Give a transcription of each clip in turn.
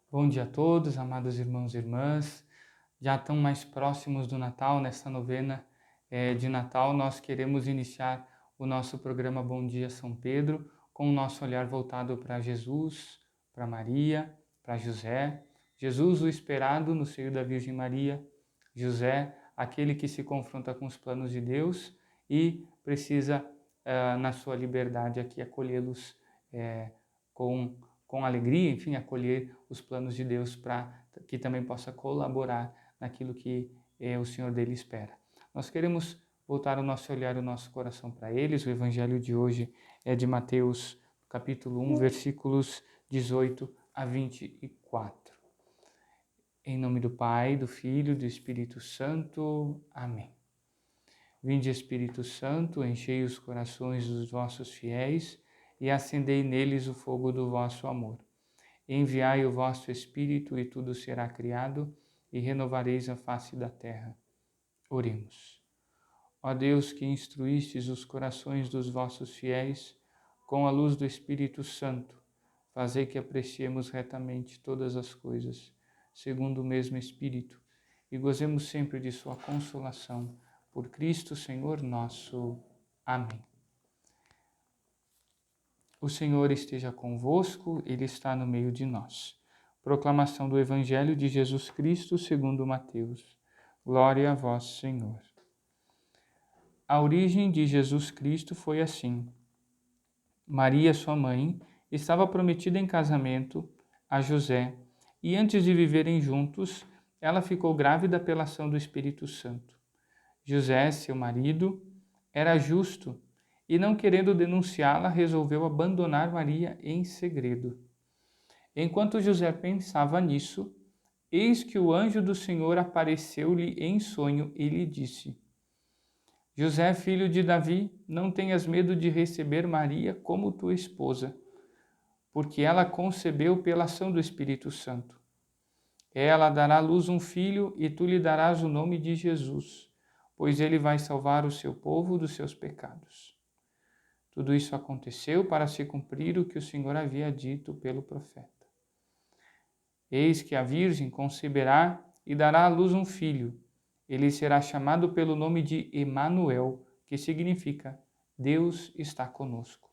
Bom dia a todos, amados irmãos e irmãs. Já tão mais próximos do Natal, nessa novena de Natal, nós queremos iniciar o nosso programa Bom Dia São Pedro, com o nosso olhar voltado para Jesus, para Maria, para José. Jesus, o esperado no seio da Virgem Maria. José, aquele que se confronta com os planos de Deus e precisa, na sua liberdade aqui, acolhê-los com alegria, enfim, acolher os planos de Deus para que também possa colaborar naquilo que o Senhor dele espera. Nós queremos voltar o nosso olhar e o nosso coração para eles. O evangelho de hoje é de Mateus, capítulo 1, versículos 18 a 24. Em nome do Pai, do Filho e do Espírito Santo. Amém. Vinde, Espírito Santo, enchei os corações dos vossos fiéis e acendei neles o fogo do vosso amor. Enviai o vosso Espírito e tudo será criado e renovareis a face da terra. Oremos. Ó Deus, que instruístes os corações dos vossos fiéis com a luz do Espírito Santo, fazei que apreciemos retamente todas as coisas, segundo o mesmo Espírito, e gozemos sempre de sua consolação. Por Cristo, Senhor nosso. Amém. O Senhor esteja convosco, Ele está no meio de nós. Proclamação do Evangelho de Jesus Cristo segundo Mateus. Glória a vós, Senhor. A origem de Jesus Cristo foi assim. Maria, sua mãe, estava prometida em casamento a José, e antes de viverem juntos, ela ficou grávida pela ação do Espírito Santo. José, seu marido, era justo e, não querendo denunciá-la, resolveu abandonar Maria em segredo. Enquanto José pensava nisso, eis que o anjo do Senhor apareceu-lhe em sonho e lhe disse: José, filho de Davi, não tenhas medo de receber Maria como tua esposa, porque ela concebeu pela ação do Espírito Santo. Ela dará à luz um filho e tu lhe darás o nome de Jesus, pois ele vai salvar o seu povo dos seus pecados. Tudo isso aconteceu para se cumprir o que o Senhor havia dito pelo profeta. Eis que a Virgem conceberá e dará à luz um filho. Ele será chamado pelo nome de Emanuel, que significa Deus está conosco.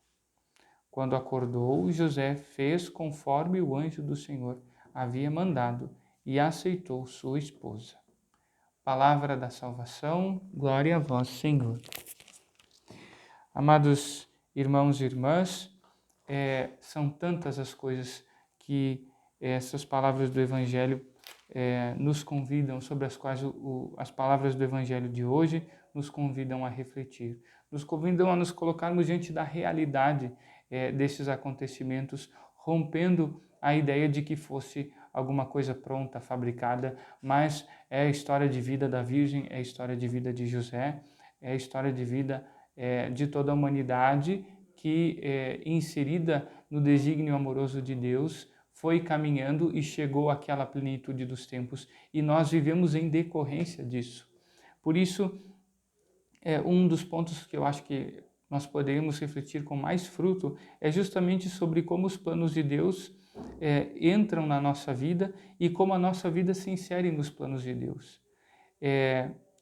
Quando acordou, José fez conforme o anjo do Senhor havia mandado e aceitou sua esposa. Palavra da salvação, glória a vós, Senhor. Amados irmãos e irmãs, são tantas as coisas que essas palavras do Evangelho nos convidam, sobre as quais as palavras do Evangelho de hoje nos convidam a refletir, nos convidam a nos colocarmos diante da realidade desses acontecimentos, rompendo a ideia de que fosse alguma coisa pronta, fabricada, mas é a história de vida da Virgem, é a história de vida de José, é a história de vida de toda a humanidade que, inserida no desígnio amoroso de Deus, foi caminhando e chegou àquela plenitude dos tempos, e nós vivemos em decorrência disso. Por isso, um dos pontos que eu acho que nós poderíamos refletir com mais fruto é justamente sobre como os planos de Deus entram na nossa vida e como a nossa vida se insere nos planos de Deus.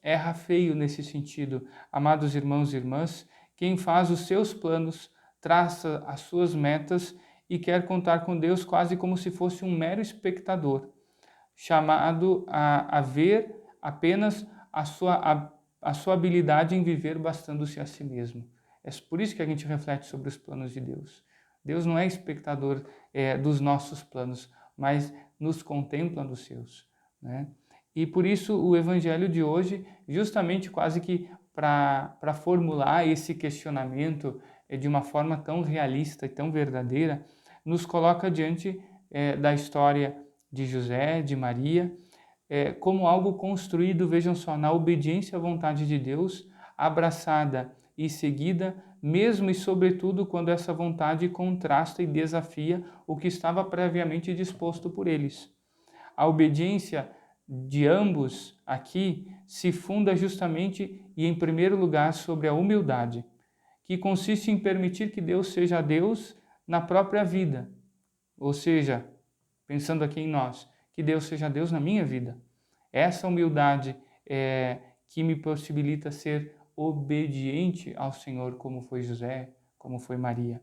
Erra feio nesse sentido, amados irmãos e irmãs, quem faz os seus planos, traça as suas metas e quer contar com Deus quase como se fosse um mero espectador, chamado a ver apenas a sua habilidade em viver bastando-se a si mesmo. É por isso que a gente reflete sobre os planos de Deus. Deus não é espectador dos nossos planos, mas nos contempla dos seus, né? E por isso o Evangelho de hoje, justamente quase que para formular esse questionamento de uma forma tão realista e tão verdadeira, nos coloca diante da história de José, de Maria, como algo construído, vejam só, na obediência à vontade de Deus, abraçada e seguida, mesmo e sobretudo quando essa vontade contrasta e desafia o que estava previamente disposto por eles. A obediência de ambos aqui se funda justamente e em primeiro lugar sobre a humildade, que consiste em permitir que Deus seja Deus na própria vida, ou seja, pensando aqui em nós, que Deus seja Deus na minha vida. Essa humildade que me possibilita ser obediente ao Senhor, como foi José, como foi Maria.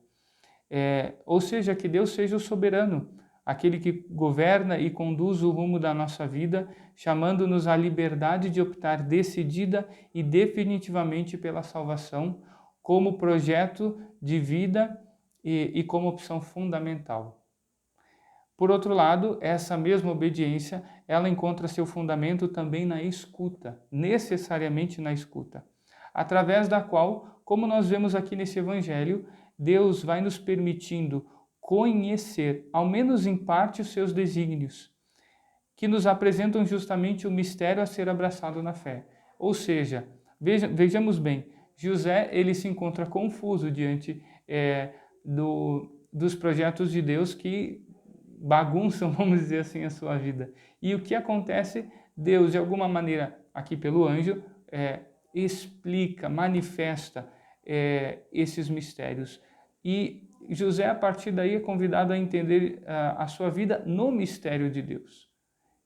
Ou seja, que Deus seja o soberano, aquele que governa e conduz o rumo da nossa vida, chamando-nos à liberdade de optar decidida e definitivamente pela salvação, como projeto de vida e como opção fundamental. Por outro lado, essa mesma obediência, ela encontra seu fundamento também na escuta, necessariamente na escuta, através da qual, como nós vemos aqui nesse evangelho, Deus vai nos permitindo conhecer, ao menos em parte, os seus desígnios, que nos apresentam justamente o mistério a ser abraçado na fé. Ou seja, vejamos bem, José ele se encontra confuso diante dos projetos de Deus que bagunçam, vamos dizer assim, a sua vida. E o que acontece? Deus, de alguma maneira, aqui pelo anjo, explica, manifesta esses mistérios. E José, a partir daí, é convidado a entender a sua vida no mistério de Deus.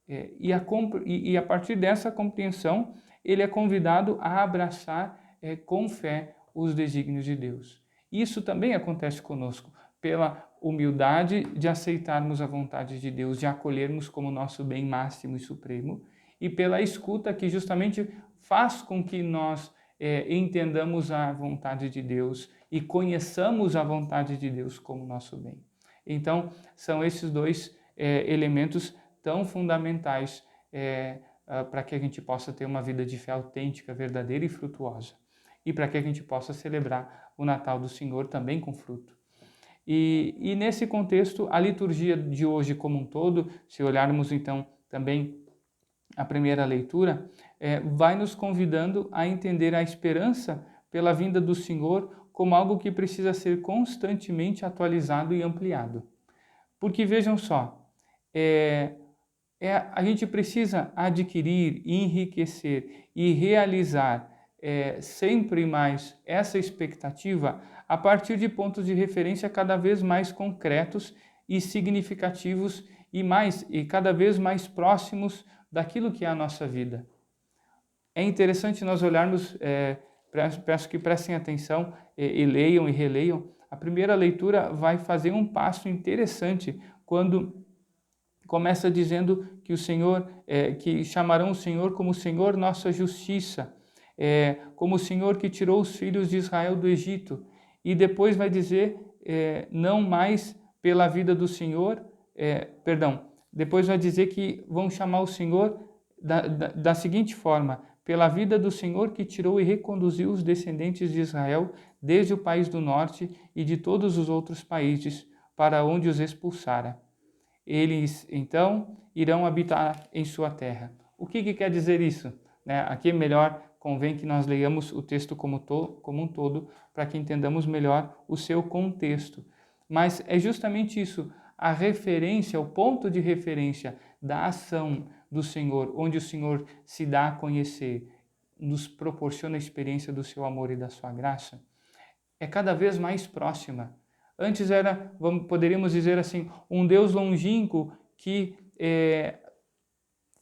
E a partir dessa compreensão, ele é convidado a abraçar com fé os desígnios de Deus. Isso também acontece conosco, pela humildade de aceitarmos a vontade de Deus, de acolhermos como nosso bem máximo e supremo, e pela escuta que justamente faz com que nós entendamos a vontade de Deus e conheçamos a vontade de Deus como nosso bem. Então, são esses dois elementos tão fundamentais para que a gente possa ter uma vida de fé autêntica, verdadeira e frutuosa. E para que a gente possa celebrar o Natal do Senhor também com fruto. E nesse contexto, a liturgia de hoje como um todo, se olharmos então também a primeira leitura, vai nos convidando a entender a esperança pela vinda do Senhor como algo que precisa ser constantemente atualizado e ampliado. Porque vejam só, a gente precisa adquirir, enriquecer e realizar sempre mais essa expectativa a partir de pontos de referência cada vez mais concretos e significativos e cada vez mais próximos daquilo que é a nossa vida. É interessante nós olharmos, peço que prestem atenção e leiam e releiam. A primeira leitura vai fazer um passo interessante quando começa dizendo que o Senhor, que chamarão o Senhor como o Senhor nossa justiça, como o Senhor que tirou os filhos de Israel do Egito. E depois vai dizer, não mais pela vida do Senhor, depois vai dizer que vão chamar o Senhor da seguinte forma: pela vida do Senhor que tirou e reconduziu os descendentes de Israel desde o país do norte e de todos os outros países para onde os expulsara. Eles, então, irão habitar em sua terra. O que quer dizer isso? Aqui é melhor, convém que nós leiamos o texto como um todo, para que entendamos melhor o seu contexto. Mas é justamente isso, a referência, o ponto de referência da ação do Senhor, onde o Senhor se dá a conhecer, nos proporciona a experiência do seu amor e da sua graça, é cada vez mais próxima. Antes era, poderíamos dizer assim, um Deus longínquo que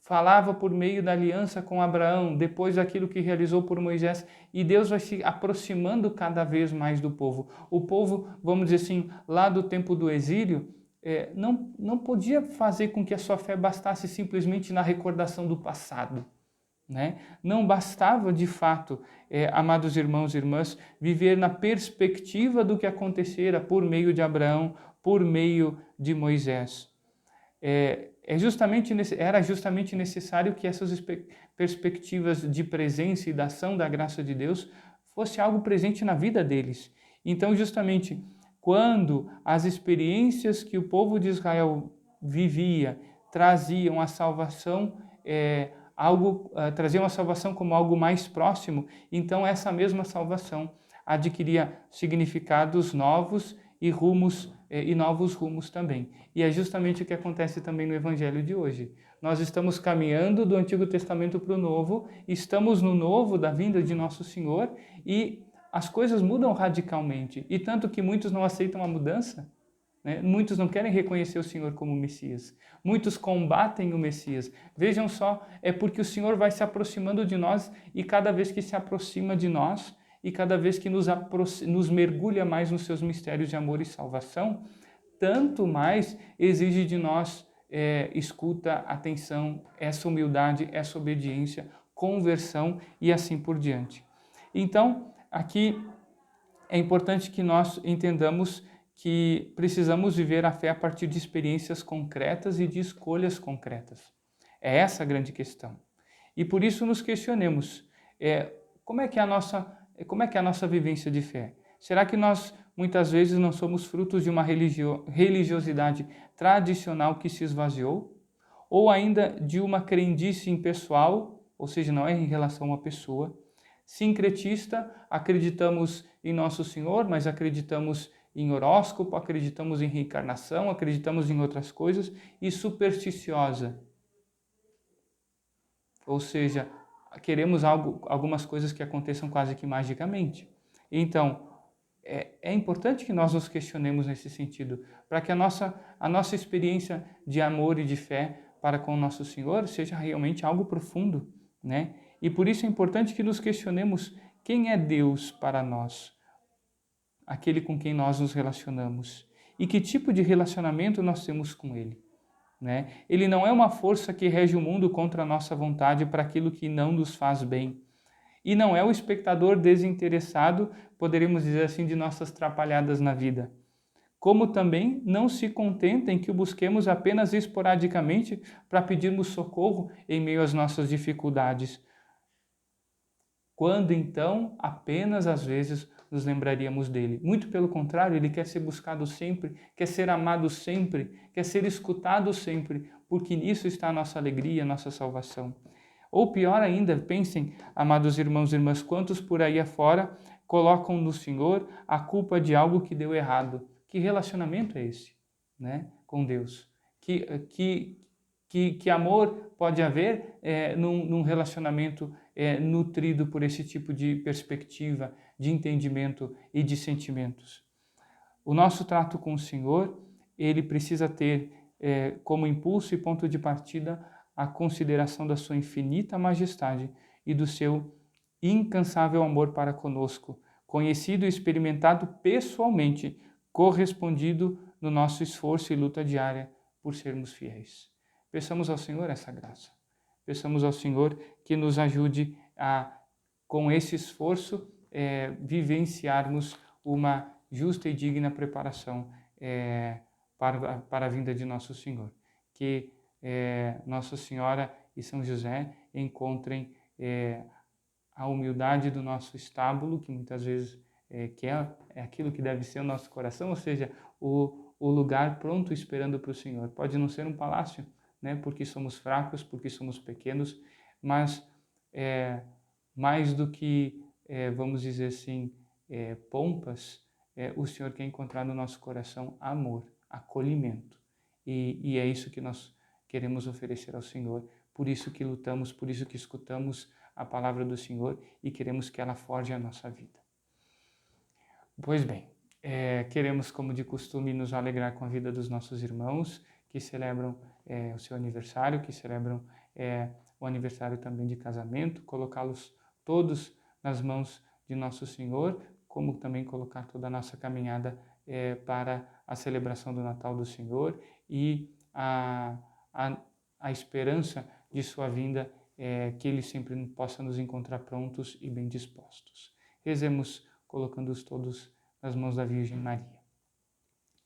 falava por meio da aliança com Abraão, depois daquilo que realizou por Moisés, e Deus vai se aproximando cada vez mais do povo. O povo, vamos dizer assim, lá do tempo do exílio, não podia fazer com que a sua fé bastasse simplesmente na recordação do passado. Não bastava, de fato, amados irmãos e irmãs, viver na perspectiva do que acontecera por meio de Abraão, por meio de Moisés. Era justamente necessário que essas perspectivas de presença e da ação da graça de Deus fosse algo presente na vida deles. Então, justamente, quando as experiências que o povo de Israel vivia traziam a salvação, traziam a salvação como algo mais próximo, então essa mesma salvação adquiria significados novos e novos rumos também. E é justamente o que acontece também no Evangelho de hoje. Nós estamos caminhando do Antigo Testamento para o Novo, estamos no Novo da vinda de Nosso Senhor e as coisas mudam radicalmente. E tanto que muitos não aceitam a mudança. né? Muitos não querem reconhecer o Senhor como Messias. Muitos combatem o Messias. Vejam só, é porque o Senhor vai se aproximando de nós e cada vez que se aproxima de nós e cada vez que nos mergulha mais nos seus mistérios de amor e salvação, tanto mais exige de nós escuta, atenção, essa humildade, essa obediência, conversão e assim por diante. Então, aqui é importante que nós entendamos que precisamos viver a fé a partir de experiências concretas e de escolhas concretas. É essa a grande questão. E por isso nos questionemos, como é que é a nossa vivência de fé? Será que nós muitas vezes não somos frutos de uma religiosidade tradicional que se esvaziou? Ou ainda de uma crendice impessoal, ou seja, não é em relação a uma pessoa? Sincretista, acreditamos em Nosso Senhor, mas acreditamos em horóscopo, acreditamos em reencarnação, acreditamos em outras coisas, e supersticiosa. Ou seja, queremos algumas coisas que aconteçam quase que magicamente. Então, é importante que nós nos questionemos nesse sentido, para que a nossa experiência de amor e de fé para com o nosso Senhor seja realmente algo profundo, né? E por isso é importante que nos questionemos quem é Deus para nós, aquele com quem nós nos relacionamos, e que tipo de relacionamento nós temos com Ele, né? Ele não é uma força que rege o mundo contra a nossa vontade para aquilo que não nos faz bem. E não é o espectador desinteressado, poderíamos dizer assim, de nossas trapalhadas na vida. Como também não se contenta em que o busquemos apenas esporadicamente para pedirmos socorro em meio às nossas dificuldades. Quando então, apenas às vezes, nos lembraríamos dele. Muito pelo contrário, ele quer ser buscado sempre, quer ser amado sempre, quer ser escutado sempre, porque nisso está a nossa alegria, a nossa salvação. Ou pior ainda, pensem, amados irmãos e irmãs, quantos por aí afora colocam no Senhor a culpa de algo que deu errado. Que relacionamento é esse, né, com Deus? Que amor pode haver num relacionamento nutrido por esse tipo de perspectiva, de entendimento e de sentimentos? O nosso trato com o Senhor, ele precisa ter como impulso e ponto de partida a consideração da sua infinita majestade e do seu incansável amor para conosco, conhecido e experimentado pessoalmente, correspondido no nosso esforço e luta diária por sermos fiéis. Peçamos ao Senhor essa graça. Peçamos ao Senhor que nos ajude a, com esse esforço, vivenciarmos uma justa e digna preparação para a vinda de nosso Senhor. Que Nossa Senhora e São José encontrem a humildade do nosso estábulo, que muitas vezes que é aquilo que deve ser o nosso coração, ou seja, o lugar pronto esperando para o Senhor. Pode não ser um palácio, né, porque somos fracos, porque somos pequenos, mas mais do que, vamos dizer assim, pompas, o Senhor quer encontrar no nosso coração amor, acolhimento. E é isso que nós queremos oferecer ao Senhor. Por isso que lutamos, por isso que escutamos a palavra do Senhor e queremos que ela forje a nossa vida. Pois bem, queremos, como de costume, nos alegrar com a vida dos nossos irmãos que celebram o seu aniversário, que celebram o aniversário também de casamento, colocá-los todos nas mãos de nosso Senhor, como também colocar toda a nossa caminhada para a celebração do Natal do Senhor e a esperança de sua vinda, que Ele sempre possa nos encontrar prontos e bem dispostos. Rezemos colocando-os todos nas mãos da Virgem Maria.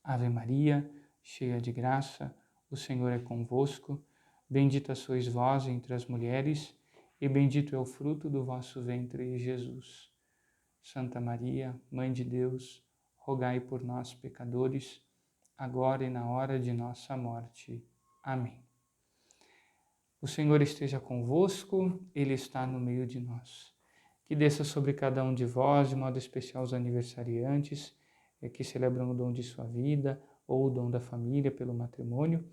Ave Maria, cheia de graça, o Senhor é convosco. Bendita sois vós entre as mulheres, e bendito é o fruto do vosso ventre, Jesus. Santa Maria, Mãe de Deus, rogai por nós, pecadores, agora e na hora de nossa morte. Amém. O Senhor esteja convosco, Ele está no meio de nós. Que desça sobre cada um de vós, de modo especial os aniversariantes, que celebram o dom de sua vida, ou o dom da família pelo matrimônio,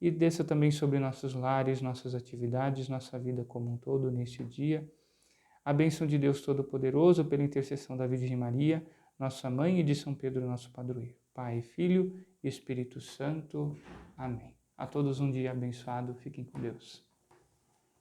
e desça também sobre nossos lares, nossas atividades, nossa vida como um todo neste dia. A bênção de Deus Todo-Poderoso, pela intercessão da Virgem Maria, nossa Mãe, e de São Pedro, nosso padroeiro. Pai, Filho e Espírito Santo. Amém. A todos um dia abençoado. Fiquem com Deus.